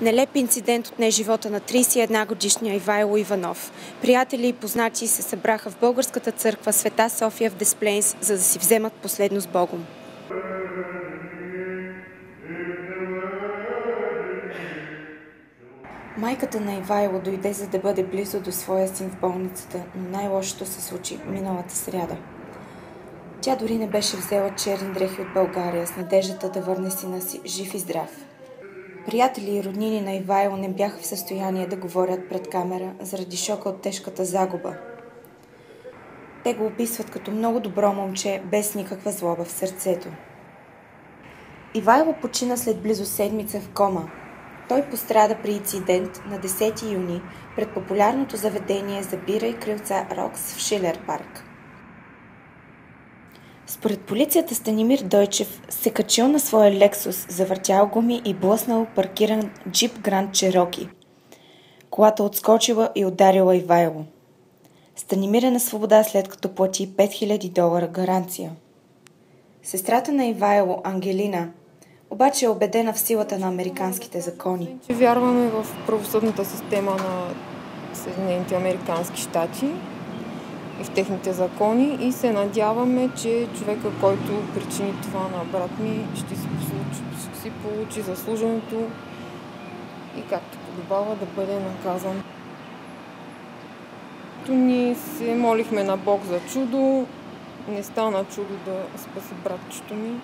Нелеп инцидент отне живота на 31-годишния Ивайло Иванов. Приятели и познати се събраха в българската църква Света София в Десплейнс, за да си вземат последно с Богом. Майката на Ивайло дойде, за да бъде близо до своя син в болницата, но най-лошото се случи миналата сряда. Тя дори не беше взела черни дрехи от България с надеждата да върне сина си жив и здрав. Приятели и роднини на Ивайло не бяха в състояние да говорят пред камера заради шока от тежката загуба. Те го описват като много добро момче, без никаква злоба в сърцето. Ивайло почина след близо седмица в кома. Той пострада при инцидент на 10 юни пред популярното заведение за бира и крилца Рокс в Шилер парк. Според полицията Станимир Дойчев се качил на своя Лексус, завъртял гуми и блъснал паркиран джип Гранд Чероки. Колата отскочила и ударила Ивайло. Станимир е на свобода, след като плати $5000 гаранция. Сестрата на Ивайло, Ангелина, обаче е убедена в силата на американските закони. Вярваме в правосъдната система на Съединените американски щати и в техните закони и се надяваме, че човека, който причини това на брат ми, ще си получи заслуженото и както подобава да бъде наказан. Ние се молихме на Бог за чудо, не стана чудо да спаси братчето ми.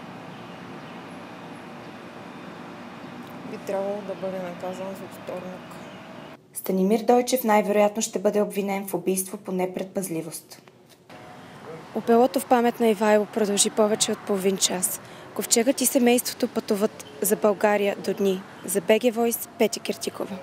Би трябвало да бъде наказан за вторник. Станимир Дойчев най-вероятно ще бъде обвинен в убийство по непредпазливост. Опелото в памет на Ивайло продължи повече от половин час. Ковчегът и семейството пътуват за България до дни. За БГ Войс, Петя Киртикова.